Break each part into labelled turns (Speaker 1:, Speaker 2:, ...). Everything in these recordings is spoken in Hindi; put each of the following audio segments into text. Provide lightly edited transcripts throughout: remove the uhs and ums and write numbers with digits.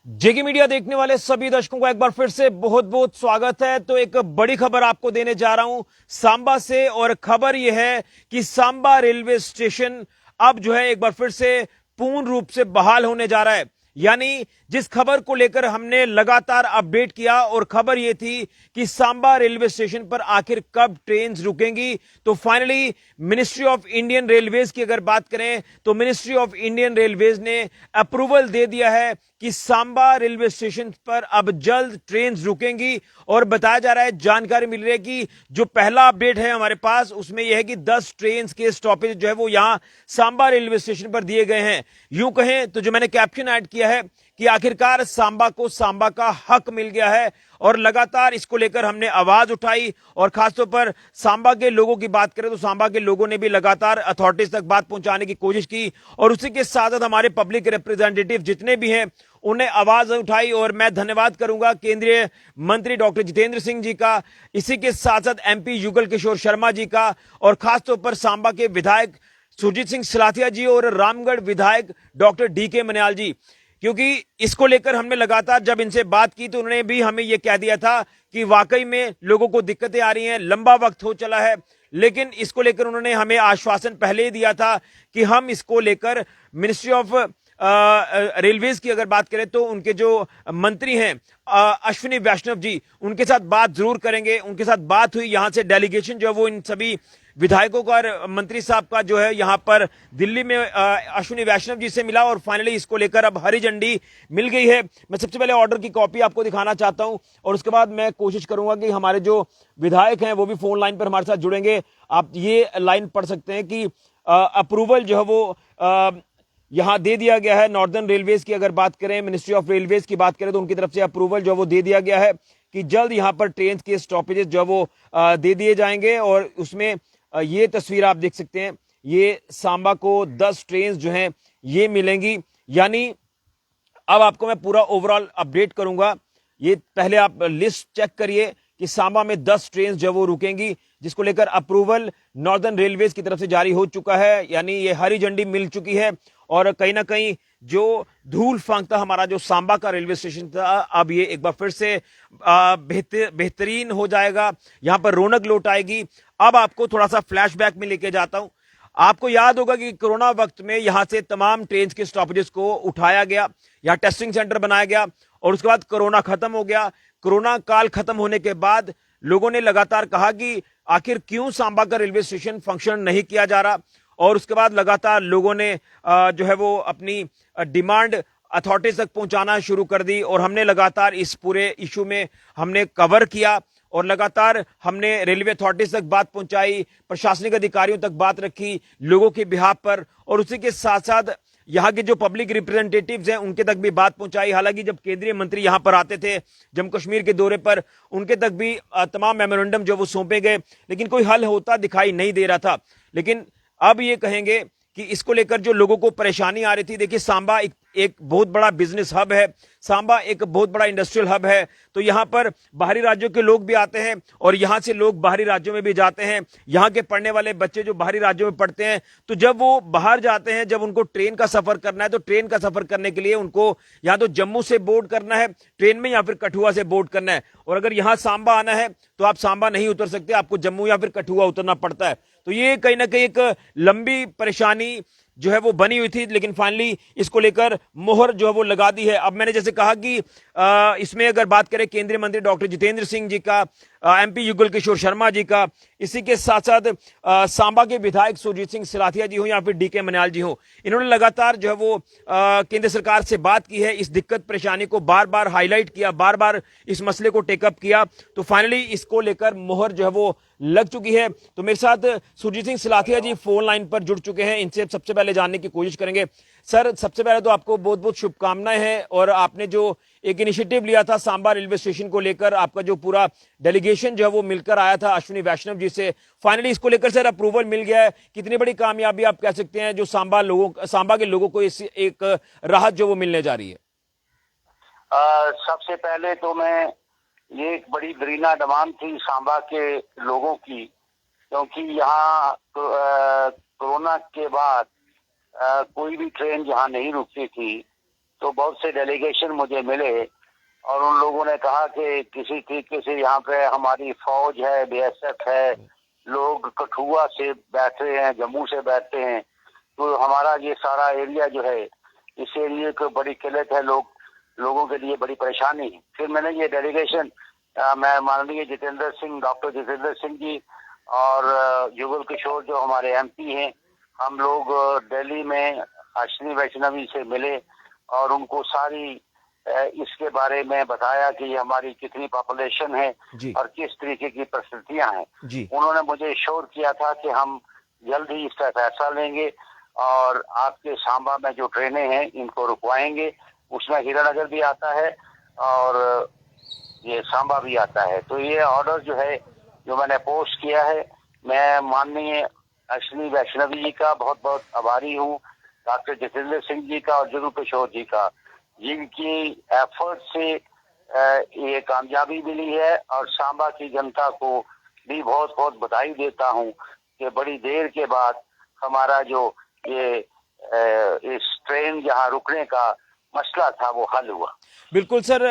Speaker 1: जेके मीडिया देखने वाले सभी दर्शकों का एक बार फिर से बहुत बहुत स्वागत है। तो एक बड़ी खबर आपको देने जा रहा हूं सांबा से, और खबर यह है कि सांबा रेलवे स्टेशन अब जो है एक बार फिर से पूर्ण रूप से बहाल होने जा रहा है। यानी जिस खबर को लेकर हमने लगातार अपडेट किया, और खबर यह थी कि सांबा रेलवे स्टेशन पर आखिर कब ट्रेन रुकेंगी, तो finally ministry of Indian railways की अगर बात करें तो मिनिस्ट्री ऑफ इंडियन रेलवेज ने अप्रूवल दे दिया है कि सांबा रेलवे स्टेशन पर अब जल्द ट्रेन रुकेंगी। और बताया जा रहा है, जानकारी मिल रही है कि जो पहला अपडेट है हमारे पास उसमें यह है कि 10 ट्रेन के स्टॉपेज जो है वो यहां सांबा रेलवे स्टेशन पर दिए गए हैं। यूं कहें तो जो मैंने कैप्शन ऐड किया है कि आखिरकार सांबा को सांबा का हक मिल गया है, और लगातार इसको लेकर हमने आवाज उठाई। और खासतौर पर सांबा के लोगों की बात करें तो सांबा के लोगों ने भी लगातार अथॉरिटीज तक बात पहुंचाने की कोशिश की, और उसी के साथ साथ हमारे पब्लिक रिप्रेजेंटेटिव जितने भी हैं उन्हें आवाज उठाई। और मैं धन्यवाद करूंगा केंद्रीय मंत्री डॉक्टर जितेंद्र सिंह जी का, इसी के साथ साथ एमपी युगल किशोर शर्मा जी का, और खासतौर पर सांबा के विधायक सुरजीत सिंह सिलाथिया जी और रामगढ़ विधायक डॉक्टर डीके मन्याल जी, क्योंकि इसको लेकर हमने लगातार जब इनसे बात की तो उन्होंने भी हमें यह कह दिया था कि वाकई में लोगों को दिक्कतें आ रही हैं, लंबा वक्त हो चला है। लेकिन इसको लेकर उन्होंने हमें आश्वासन पहले ही दिया था कि हम इसको लेकर मिनिस्ट्री ऑफ रेलवेज की अगर बात करें तो उनके जो मंत्री हैं अश्विनी वैष्णव जी, उनके साथ बात जरूर करेंगे। उनके साथ बात हुई, यहां से डेलीगेशन जो है वो इन सभी विधायकों का और मंत्री साहब का जो है यहां पर दिल्ली में अश्विनी वैष्णव जी से मिला, और फाइनली इसको लेकर अब हरी झंडी मिल गई है। मैं सबसे पहले ऑर्डर की कॉपी आपको दिखाना चाहता हूं, और उसके बाद मैं कोशिश करूंगा कि हमारे जो विधायक हैं वो भी फोन लाइन पर हमारे साथ जुड़ेंगे। आप ये लाइन पढ़ सकते हैं कि अप्रूवल जो है वो यहां दे दिया गया है। नॉर्दर्न रेलवेज की अगर बात करें, मिनिस्ट्री ऑफ रेलवेज की बात करें तो उनकी तरफ से अप्रूवल जो है वो दे दिया गया है कि जल्द यहां पर ट्रेन के स्टॉपेजेस जो है वो दे दिए जाएंगे। और उसमें ये तस्वीर आप देख सकते हैं, ये सांबा को 10 ट्रेन जो हैं ये मिलेंगी। यानी अब आपको मैं पूरा ओवरऑल अपडेट करूंगा। ये पहले आप लिस्ट चेक करिए कि सांबा में 10 ट्रेन जो वो रुकेंगी, जिसको लेकर अप्रूवल नॉर्दर्न रेलवेज की तरफ से जारी हो चुका है। यानी ये हरी झंडी मिल चुकी है, और कहीं ना कहीं जो धूल फांकता हमारा जो सांबा का रेलवे स्टेशन था, अब ये एक बार फिर से बेहतरीन हो जाएगा, यहां पर रौनक लौट आएगी। अब आपको थोड़ा सा फ्लैशबैक में लेके जाता हूं। आपको याद होगा कि कोरोना वक्त में यहां से तमाम ट्रेन के स्टॉपेजेस को उठाया गया, यहां टेस्टिंग सेंटर बनाया गया, और उसके बाद कोरोना खत्म हो गया। कोरोना काल खत्म होने के बाद लोगों ने लगातार कहा कि आखिर क्यों सांबा का रेलवे स्टेशन फंक्शन नहीं किया जा रहा, और उसके बाद लगातार लोगों ने जो है वो अपनी डिमांड अथॉरिटीज तक पहुंचाना शुरू कर दी, और हमने लगातार इस पूरे इशू में हमने कवर किया, और लगातार हमने रेलवे अथॉरिटीज तक बात पहुंचाई, प्रशासनिक अधिकारियों तक बात रखी लोगों के बिहाफ पर, और उसी के साथ साथ यहाँ के जो पब्लिक रिप्रेजेंटेटिव्स हैं उनके तक भी बात पहुंचाई। हालांकि जब केंद्रीय मंत्री यहां पर आते थे जम्मू कश्मीर के दौरे पर, उनके तक भी तमाम मेमोरेंडम जो वो सौंपे गए, लेकिन कोई हल होता दिखाई नहीं दे रहा था। लेकिन अब ये कहेंगे कि इसको लेकर जो लोगों को परेशानी आ रही थी, देखिए सांबा एक बहुत बड़ा बिजनेस हब है, सांबा एक बहुत बड़ा इंडस्ट्रियल हब है, तो यहां पर बाहरी राज्यों के लोग भी आते हैं, और यहां से लोग बाहरी राज्यों में भी जाते हैं। यहां के पढ़ने वाले बच्चे जो बाहरी राज्यों में पढ़ते हैं, तो जब वो बाहर जाते हैं, जब उनको ट्रेन का सफर करना है, तो ट्रेन का सफर करने के लिए उनको या तो जम्मू से बोर्ड करना है ट्रेन में, या फिर कठुआ से बोर्ड करना है। और अगर यहां सांबा आना है तो आप सांबा नहीं उतर सकते, आपको जम्मू या फिर कठुआ उतरना पड़ता है। तो ये कहीं ना कहीं एक लंबी परेशानी जो है वो बनी हुई थी, लेकिन फाइनली इसको लेकर मोहर जो है वो लगा दी है। अब मैंने जैसे कहा कि इसमें अगर बात करें केंद्रीय मंत्री डॉक्टर जितेंद्र सिंह जी का, एमपी युगल किशोर शर्मा जी का, इसी के साथ साथ सांबा के विधायक सुरजीत सिंह सिलाथिया जी हो या फिर डीके मन्याल जी हो, इन्होंने लगातार जो है वो केंद्र सरकार से बात की है, इस दिक्कत परेशानी को बार बार हाईलाइट किया, बार बार इस मसले को टेकअप किया। तो फाइनली इसको लेकर मोहर जो है वो लग चुकी है। तो मेरे साथ सुरजीत सिंह सिलाथिया जी फोन लाइन पर जुड़ चुके हैं, इनसे सबसे पहले जानने की कोशिश करेंगे। सर, सबसे पहले तो आपको बहुत बहुत शुभकामनाएं हैं, और आपने जो एक इनिशिएटिव लिया था सांबा रेलवे स्टेशन को लेकर, आपका जो पूरा डेलीगेशन जो है वो मिलकर आया था अश्विनी वैष्णव जी से, फाइनली इसको लेकर सर अप्रूवल मिल गया है। कितनी बड़ी कामयाबी आप कह सकते हैं जो सांबा के लोगों को इस एक राहत जो वो मिलने जा रही है?
Speaker 2: सबसे पहले तो मैं ये एक बड़ी दरीना डिमांड थी सांबा के लोगों की, क्योंकि यहाँ कोरोना के बाद कोई भी ट्रेन यहाँ नहीं रुकती थी, तो बहुत से डेलीगेशन मुझे मिले और उन लोगों ने कहा कि किसी तरीके से यहाँ पे हमारी फौज है, बीएसएफ है, लोग कठुआ से बैठे हैं, जम्मू से बैठते हैं, तो हमारा ये सारा एरिया जो है, इस एरिया को बड़ी किल्लत है, लोगों के लिए बड़ी परेशानी है। फिर मैंने ये डेलीगेशन मैं माननीय जितेंद्र सिंह, डॉक्टर जितेंद्र सिंह जी और जुगल किशोर जो हमारे एमपी हैं, हम लोग दिल्ली में अश्विनी वैष्णवी से मिले और उनको सारी इसके बारे में बताया कि हमारी कितनी पॉपुलेशन है और किस तरीके की परिस्थितियां हैं। उन्होंने मुझे श्योर किया था कि हम जल्द ही इसका फैसला लेंगे और आपके सांबा में जो ट्रेनें हैं इनको रुकवाएंगे। उसमें हीरानगर भी आता है और ये सांबा भी आता है। तो ये ऑर्डर जो है जो मैंने पोस्ट किया है, मैं माननीय अश्विनी वैष्णवी जी का बहुत बहुत आभारी हूँ, डॉक्टर जितेंद्र सिंह जी का और जुगल किशोर जी का, जिनकी एफर्ट से ये कामयाबी मिली है। और सांबा की जनता को भी बहुत बहुत बधाई देता हूँ कि बड़ी देर के बाद हमारा जो ये इस ट्रेन जहाँ रुकने का मसला था वो हल हुआ।
Speaker 1: बिल्कुल सर,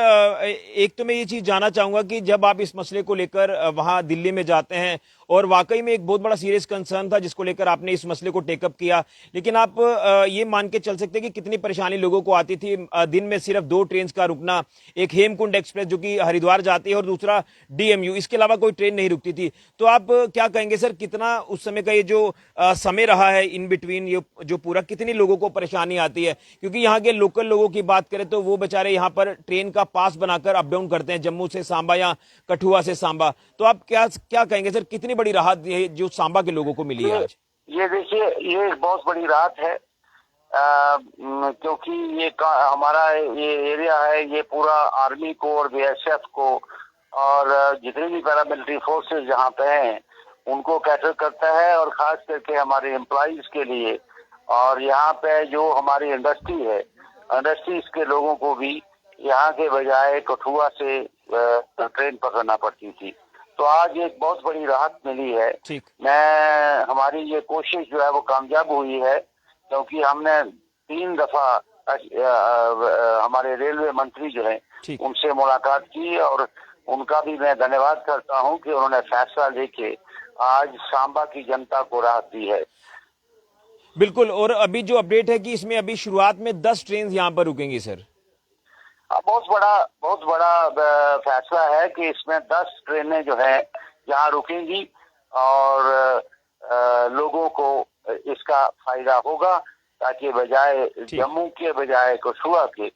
Speaker 1: एक तो मैं ये चीज जानना चाहूंगा कि जब आप इस मसले को लेकर वहां दिल्ली में जाते हैं और वाकई में एक बहुत बड़ा सीरियस कंसर्न था जिसको लेकर आपने इस मसले को टेकअप किया, लेकिन आप ये मान के चल सकते हैं कि कितनी परेशानी लोगों को आती थी। दिन में सिर्फ 2 ट्रेन का रुकना, एक हेमकुंड एक्सप्रेस जो कि हरिद्वार जाती है और दूसरा डीएमयू, इसके अलावा कोई ट्रेन नहीं रुकती थी। तो आप क्या कहेंगे सर, कितना उस समय का ये जो समय रहा है इन बिटवीन, ये जो पूरा कितनी लोगों को परेशानी आती है? क्योंकि यहाँ के लोकल लोगों की बात करें तो वो बेचारे यहाँ पर ट्रेन का पास बनाकर अप डाउन करते हैं जम्मू से सांबा या कठुआ से सांबा। तो आप क्या कहेंगे सर, कितनी बड़ी राहत ये जो सांबा के लोगों को मिली है आज?
Speaker 2: ये देखिए, ये बहुत बड़ी राहत है क्योंकि ये हमारा ये एरिया है, ये पूरा आर्मी को और बीएसएफ को और जितनी भी पैरामिलिट्री फोर्सेस जहाँ पे हैं उनको कैटर करता है और खास करके हमारे एम्प्लॉइज के लिए। और यहाँ पे जो हमारी इंडस्ट्री है, इंडस्ट्रीज के लोगों को भी यहाँ के बजाय कठुआ से ट्रेन पकड़ना पड़ती थी। तो आज एक बहुत बड़ी राहत मिली है। हमारी ये कोशिश जो है वो कामयाब हुई है क्योंकि हमने 3 दफा हमारे रेलवे मंत्री जो है उनसे मुलाकात की और उनका भी मैं धन्यवाद करता हूं कि उन्होंने फैसला लेके आज सांबा की जनता को राहत दी है।
Speaker 1: बिल्कुल, और अभी जो अपडेट है कि इसमें अभी शुरुआत में 10 ट्रेन यहाँ पर रुकेंगी सर।
Speaker 2: बहुत बड़ा फैसला है कि इसमें 10 ट्रेनें जो है यहाँ रुकेंगी और लोगों को इसका फायदा होगा, ताकि बजाय जम्मू के बजाय कठुआ के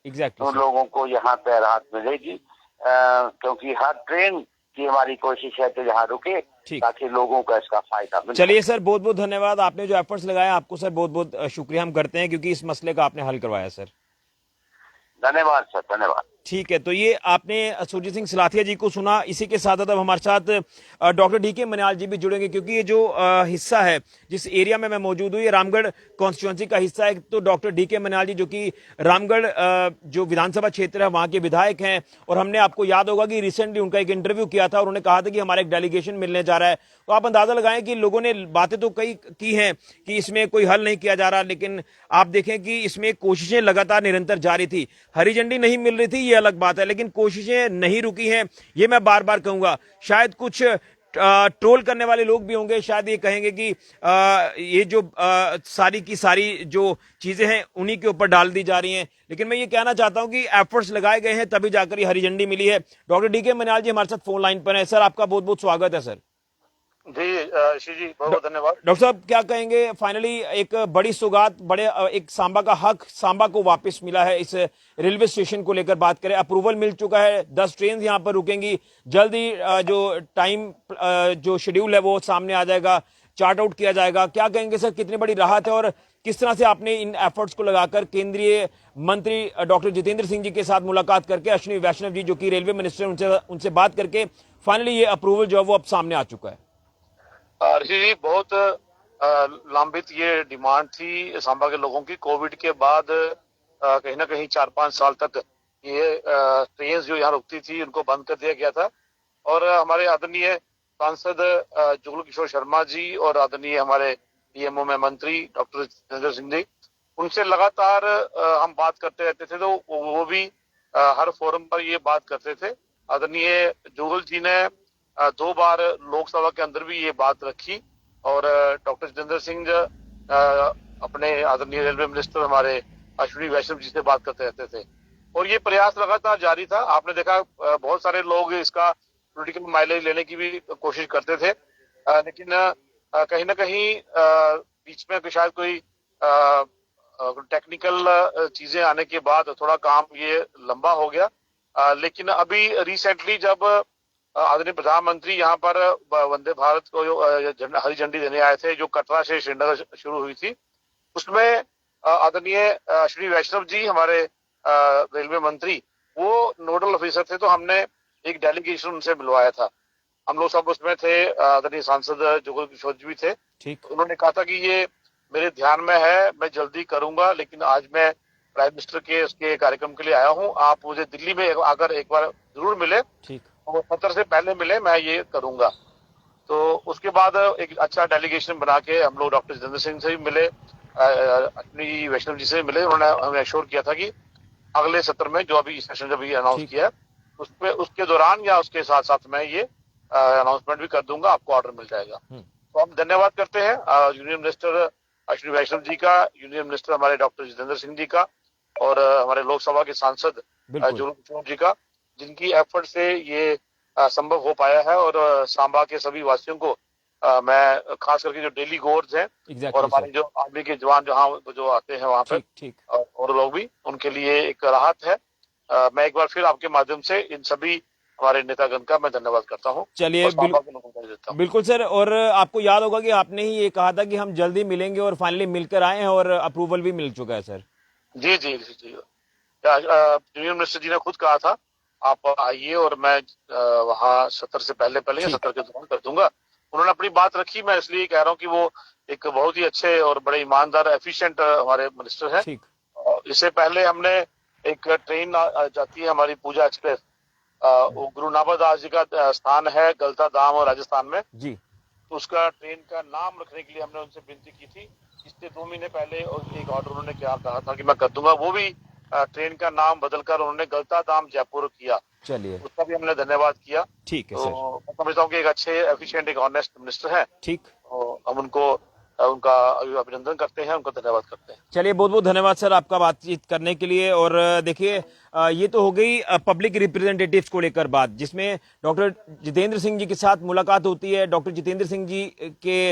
Speaker 2: उन लोगों को यहाँ पे राहत मिलेगी। क्योंकि हर ट्रेन की हमारी कोशिश है कि यहाँ रुके ताकि लोगों को इसका फायदा मिले।
Speaker 1: चलिए सर, बहुत बहुत धन्यवाद, आपने जो एफर्ट्स लगाया आपको सर बहुत बहुत शुक्रिया हम करते हैं क्योंकि इस मसले का आपने हल करवाया सर।
Speaker 2: धन्यवाद सर, धन्यवाद।
Speaker 1: ठीक है, तो ये आपने सुरजीत सिंह सलाथिया जी को सुना। इसी के साथ अब हमारे साथ डॉक्टर डीके मनियाल जी भी जुड़ेंगे क्योंकि ये जो हिस्सा है जिस एरिया में मैं मौजूद हूँ ये रामगढ़ कॉन्स्टिट्यूंसी का हिस्सा है। तो डॉक्टर डीके मनियाल जी जो कि रामगढ़ जो विधानसभा क्षेत्र है वहां के विधायक हैं और हमने आपको याद होगा कि रिसेंटली उनका एक इंटरव्यू किया था और उन्होंने कहा था कि हमारा एक डेलीगेशन मिलने जा रहा है। तो आप अंदाजा लगाएं कि लोगों ने बातें तो कई की हैं कि इसमें कोई हल नहीं किया जा रहा, लेकिन आप देखें कि इसमें कोशिशें लगातार निरंतर जारी थी। हरी झंडी नहीं मिल रही थी ये अलग बात है, लेकिन कोशिशें नहीं रुकी हैं, ये मैं बार बार कहूंगा। शायद कुछ ट्रोल करने वाले लोग भी होंगे, शायद ये कहेंगे कि ये जो सारी की सारी जो चीजें हैं उन्हीं के ऊपर डाल दी जा रही हैं, लेकिन मैं ये कहना चाहता हूं कि एफर्ट्स लगाए गए हैं तभी जाकर ये हरी झंडी मिली है। डॉक्टर डीके मनियाल जी हमारे साथ फोन लाइन पर है। सर, आपका बहुत बहुत स्वागत है। सर
Speaker 3: जी श्री जी, बहुत धन्यवाद।
Speaker 1: डॉक्टर साहब, क्या कहेंगे, फाइनली एक बड़ी सौगात, बड़े एक सांबा का हक सांबा को वापस मिला है। इस रेलवे स्टेशन को लेकर बात करें, अप्रूवल मिल चुका है, 10 ट्रेन यहां पर रुकेंगी, जल्द ही जो टाइम जो शेड्यूल है वो सामने आ जाएगा, चार्ट आउट किया जाएगा। क्या कहेंगे सर, कितनी बड़ी राहत है और किस तरह से आपने इन एफर्ट्स को लगाकर केंद्रीय मंत्री डॉक्टर जितेंद्र सिंह जी के साथ मुलाकात करके, अश्विनी वैष्णव जी जो कि रेलवे मिनिस्टर, उनसे बात करके फाइनली ये अप्रूवल जो है वो अब सामने आ चुका है?
Speaker 3: ऋषि जी, बहुत लंबित ये डिमांड थी सांबा के लोगों की। कोविड के बाद कहीं ना कहीं 4-5 साल तक ये ट्रेन जो यहाँ रुकती थी उनको बंद कर दिया गया था और हमारे आदरणीय सांसद जुगल किशोर शर्मा जी और आदरणीय हमारे पीएमओ में मंत्री डॉक्टर जितेंद्र सिंह जी, उनसे लगातार हम बात करते रहते थे, तो वो भी हर फोरम पर ये बात करते थे। आदरणीय जुगल जी ने 2 बार लोकसभा के अंदर भी ये बात रखी, और डॉक्टर जितेंद्र सिंह अपने आदरणीय रेलवे मिनिस्टर हमारे अश्विनी वैष्णव जी से बात करते रहते थे, और ये प्रयास लगातार जारी था। आपने देखा बहुत सारे लोग इसका पॉलिटिकल माइलेज लेने की भी कोशिश करते थे, लेकिन कहीं ना कहीं बीच में शायद कोई टेक्निकल चीजें आने के बाद थोड़ा काम ये लंबा हो गया। लेकिन अभी रिसेंटली जब आदरणीय प्रधानमंत्री यहाँ पर वंदे भारत को हरी झंडी देने आए थे, जो कटरा से श्रीनगर शुरू हुई थी, उसमें आदरणीय अश्विनी वैष्णव जी हमारे रेलवे मंत्री वो नोडल ऑफिसर थे, तो हमने एक डेलीगेशन उनसे मिलवाया था। हम लोग सब उसमें थे, आदरणीय सांसद जुगल किशोर जी भी थे।
Speaker 1: ठीक।
Speaker 3: उन्होंने कहा था कि ये मेरे ध्यान में है, मैं जल्दी करूंगा, लेकिन आज मैं प्राइम मिनिस्टर के उसके कार्यक्रम के लिए आया हूँ, आप मुझे दिल्ली में आकर एक बार जरूर मिले,
Speaker 1: ठीक।
Speaker 3: और सत्र से पहले मिले, मैं ये करूंगा। तो उसके बाद एक अच्छा डेलीगेशन बना के हम लोग डॉक्टर जितेंद्र सिंह से भी मिले, अश्विनी वैष्णव जी से मिले। उन्होंने हमें एश्योर किया था कि अगले सत्र में जो अभी सेशन जब अनाउंस किया है उसमें उसके दौरान या उसके साथ साथ मैं ये अनाउंसमेंट भी कर दूंगा, आपको ऑर्डर मिल जाएगा। तो हम धन्यवाद करते हैं यूनियन मिनिस्टर अश्विनी वैष्णव जी का, यूनियन मिनिस्टर हमारे डॉक्टर जितेंद्र सिंह जी का, और हमारे लोकसभा के सांसद जुगल किशोर जी का, जिनकी एफर्ट से ये संभव हो पाया है। और सांबा के सभी वासियों को मैं खास करके जो डेली गोर्स हैं और हमारे जो आर्मी के जवान जो आते हैं वहाँ पे,
Speaker 1: ठीक।
Speaker 3: और लोग भी, उनके लिए एक राहत है। मैं एक बार फिर आपके माध्यम से इन सभी हमारे नेतागण का मैं धन्यवाद करता हूँ।
Speaker 1: चलिए, बिल्कुल सर। और आपको याद होगा कि आपने ही ये कहा था कि हम जल्दी मिलेंगे, और फाइनली मिलकर आए हैं और अप्रूवल भी मिल चुका है सर।
Speaker 3: जी जी जी, यूनियन मिनिस्टर जी ने खुद कहा था आप आइए, और मैं वहाँ सत्र से पहले सत्र के दौरान कर दूंगा। उन्होंने अपनी बात रखी, मैं इसलिए कह रहा हूँ कि वो एक बहुत ही अच्छे और बड़े ईमानदार एफिशिएंट हमारे मिनिस्टर हैं। इससे पहले हमने एक ट्रेन जाती है हमारी पूजा एक्सप्रेस, वो गुरु नानकदास जी का स्थान है गलता धाम और राजस्थान में जी, तो उसका ट्रेन का नाम रखने के लिए हमने उनसे विनती की थी। इससे 2 महीने पहले और एक ऑर्डर उन्होंने क्या कहा था कि मैं कर दूंगा, वो भी ट्रेन का नाम बदलकर उन्होंने गलता धाम जयपुर किया। चलिए, उसका भी हमने धन्यवाद किया। ठीक है सर। मैं समझता हूँ कि एक अच्छे एफिशिएंट एक ऑनेस्ट मिनिस्टर है। ठीक, हम उनको उनका अभिनंदन करते हैं, उनका धन्यवाद करते हैं। चलिए, बहुत बहुत धन्यवाद सर आपका बातचीत करने के लिए। और देखिए, ये तो हो गई पब्लिक रिप्रेजेंटेटिव्स को लेकर बात, जिसमें डॉक्टर जितेंद्र सिंह जी के साथ मुलाकात होती है। डॉक्टर जितेंद्र सिंह जी के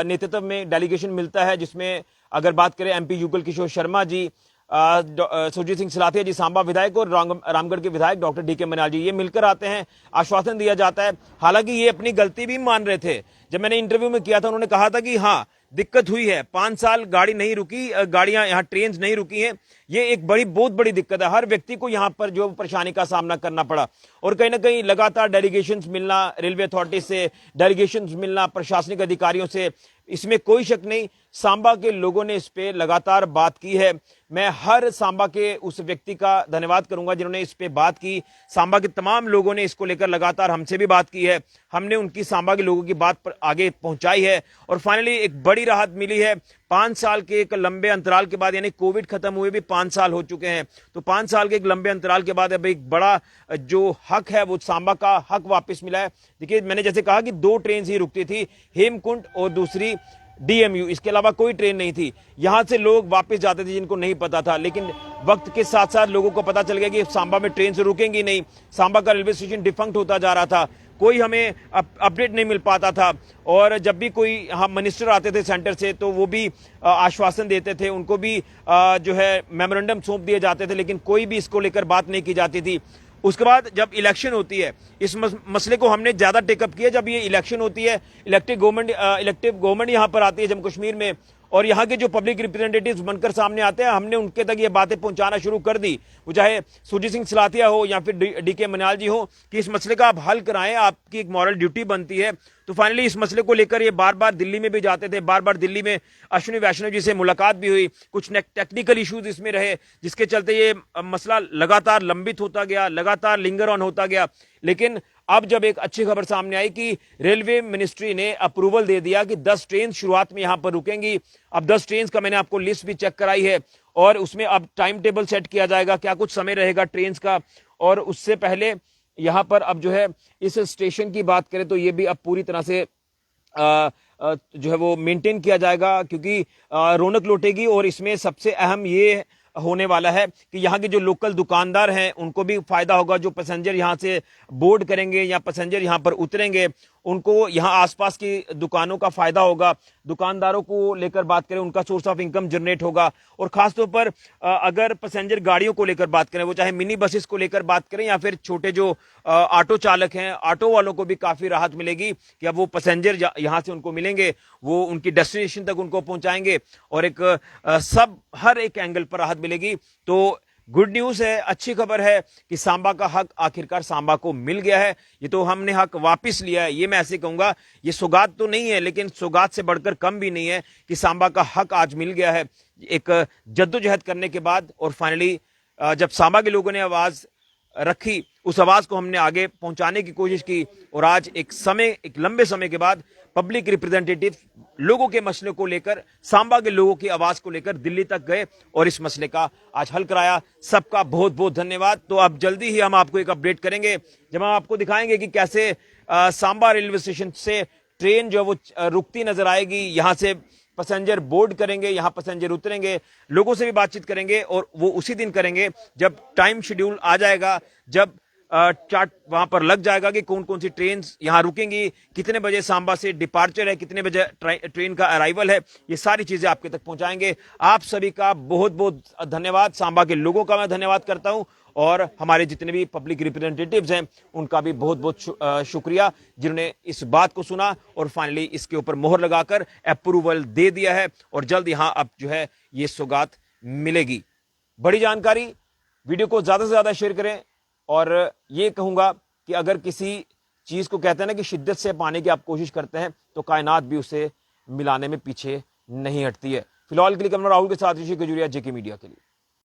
Speaker 3: नेतृत्व में डेलीगेशन मिलता है, जिसमें अगर बात करें एमपी युगल किशोर शर्मा जी, सुरजीत सिंह सिलाथिया जी सांबा विधायक, और रामगढ़ के विधायक डॉक्टर डीके मनियाल जी, ये मिलकर आते हैं, आश्वासन दिया जाता है। हालांकि ये अपनी गलती भी मान रहे थे। जब मैंने इंटरव्यू में किया था, उन्होंने कहा था कि हाँ, दिक्कत हुई है, 5 साल गाड़ी नहीं रुकी, गाड़ियां यहाँ ट्रेन नहीं रुकी हैं, ये एक बहुत बड़ी दिक्कत है। हर व्यक्ति को यहाँ पर जो परेशानी का सामना करना पड़ा, और कहीं ना कहीं लगातार डेलीगेशंस मिलना रेलवे अथॉरिटी से, डेलीगेशंस मिलना प्रशासनिक अधिकारियों से, इसमें कोई शक नहीं, सांबा के लोगों ने इस पे लगातार बात की है। मैं हर सांबा के उस व्यक्ति का धन्यवाद करूंगा जिन्होंने इस पे बात की। सांबा के तमाम लोगों ने इसको लेकर लगातार हमसे भी बात की है, हमने उनकी सांबा के लोगों की बात पर आगे पहुंचाई है, और फाइनली एक बड़ी राहत मिली है। 5 साल के एक लंबे अंतराल के बाद, यानी कोविड खत्म हुए भी 5 साल हो चुके हैं, तो 5 साल के एक लंबे अंतराल के बाद अब एक बड़ा जो हक है वो सांबा का हक वापस मिला है। देखिए, मैंने जैसे कहा कि 2 ट्रेन ही रुकती थी, हेमकुंड और दूसरी डीएमयू, इसके अलावा कोई ट्रेन नहीं थी। यहां से लोग वापस जाते थे जिनको नहीं पता था, लेकिन वक्त के साथ साथ लोगों को पता चल गया कि सांबा में ट्रेन से रुकेंगी नहीं। सांबा का रेलवे स्टेशन डिफंक्ट होता जा रहा था, कोई हमें अपडेट नहीं मिल पाता था, और जब भी कोई हम मिनिस्टर आते थे सेंटर से, तो वो भी आश्वासन देते थे, उनको भी जो है मेमोरेंडम सौंप दिए जाते थे, लेकिन कोई भी इसको लेकर बात नहीं की जाती थी। उसके बाद जब इलेक्शन होती है, इस मसले को हमने ज्यादा टेकअप किया। जब ये इलेक्शन होती है, इलेक्टिव गवर्नमेंट यहां पर आती है जम्मू कश्मीर में, और यहाँ के जो पब्लिक रिप्रेजेंटेटिव्स बनकर सामने आते हैं, हमने उनके तक ये बातें पहुंचाना शुरू कर दी, वो चाहे सुरजीत सिंह सिलाथिया हो या फिर डीके मनियाल जी हो, कि इस मसले का आप हल कराएं, आपकी एक मॉरल ड्यूटी बनती है। तो फाइनली इस मसले को लेकर ये बार बार दिल्ली में भी जाते थे, बार बार दिल्ली में अश्विनी वैष्णव जी से मुलाकात भी हुई, कुछ टेक्निकल इश्यूज इसमें रहे, जिसके चलते ये मसला लगातार लंबित होता गया, लगातार लिंगर ऑन होता गया। लेकिन
Speaker 1: अब जब एक अच्छी खबर सामने आई कि रेलवे मिनिस्ट्री ने अप्रूवल दे दिया कि 10 ट्रेन शुरुआत में यहां पर रुकेंगी। अब 10 ट्रेन का मैंने आपको लिस्ट भी चेक कराई है और उसमें अब टाइम टेबल सेट किया जाएगा, क्या कुछ समय रहेगा ट्रेन का। और उससे पहले यहां पर अब जो है इस स्टेशन की बात करें तो ये भी अब पूरी तरह से जो है वो मेंटेन किया जाएगा, क्योंकि रौनक लौटेगी। और इसमें सबसे अहम ये होने वाला है कि यहाँ के जो लोकल दुकानदार हैं उनको भी फायदा होगा। जो पैसेंजर यहाँ से बोर्ड करेंगे या पैसेंजर यहाँ पर उतरेंगे उनको यहाँ आसपास की दुकानों का फायदा होगा। दुकानदारों को लेकर बात करें, उनका सोर्स ऑफ इनकम जनरेट होगा। और खासतौर पर अगर पैसेंजर गाड़ियों को लेकर बात करें, वो चाहे मिनी बसेस को लेकर बात करें या फिर छोटे जो ऑटो चालक हैं, ऑटो वालों को भी काफी राहत मिलेगी कि अब वो पैसेंजर यहाँ से उनको मिलेंगे, वो उनकी डेस्टिनेशन तक उनको पहुंचाएंगे और एक सब हर एक एंगल पर राहत मिलेगी। तो गुड न्यूज है, अच्छी खबर है कि सांबा का हक आखिरकार सांबा को मिल गया है। ये तो हमने हक वापस लिया है, ये मैं ऐसे कहूंगा। ये सौगात तो नहीं है, लेकिन सौगात से बढ़कर कम भी नहीं है कि सांबा का हक आज मिल गया है एक जद्दोजहद करने के बाद। और फाइनली जब सांबा के लोगों ने आवाज रखी, उस आवाज को हमने आगे पहुंचाने की कोशिश की और आज एक लंबे समय के बाद पब्लिक रिप्रेजेंटेटिव लोगों के मसले को लेकर, सांबा के लोगों की आवाज को लेकर दिल्ली तक गए और इस मसले का आज हल कराया। सबका बहुत बहुत धन्यवाद। तो अब जल्दी ही हम आपको एक अपडेट करेंगे जब हम आपको दिखाएंगे कि कैसे सांबा रेलवे स्टेशन से ट्रेन जो है वो रुकती नजर आएगी। यहां से पैसेंजर बोर्ड करेंगे, यहां पैसेंजर उतरेंगे, लोगों से भी बातचीत करेंगे और वो उसी दिन करेंगे जब टाइम शेड्यूल आ जाएगा, जब चार्ट वहां पर लग जाएगा कि कौन कौन सी ट्रेन यहां रुकेंगी, कितने बजे सांबा से डिपार्चर है, कितने बजे ट्रेन का अराइवल है। ये सारी चीजें आपके तक पहुंचाएंगे। आप सभी का बहुत बहुत धन्यवाद। सांबा के लोगों का मैं धन्यवाद करता हूं और हमारे जितने भी पब्लिक रिप्रेजेंटेटिव्स हैं उनका भी बहुत बहुत शुक्रिया जिन्होंने इस बात को सुना और फाइनली इसके ऊपर मोहर लगाकर अप्रूवल दे दिया है और जल्द यहां अब जो है ये सौगात मिलेगी। बड़ी जानकारी, वीडियो को ज्यादा से ज्यादा शेयर करें और ये कहूंगा कि अगर किसी चीज को कहते हैं ना कि शिद्दत से पाने की आप कोशिश करते हैं तो कायनात भी उसे मिलाने में पीछे नहीं हटती है। फिलहाल के लिए कमर राहुल के साथ ऋषि खजूरिया, जेके मीडिया के लिए।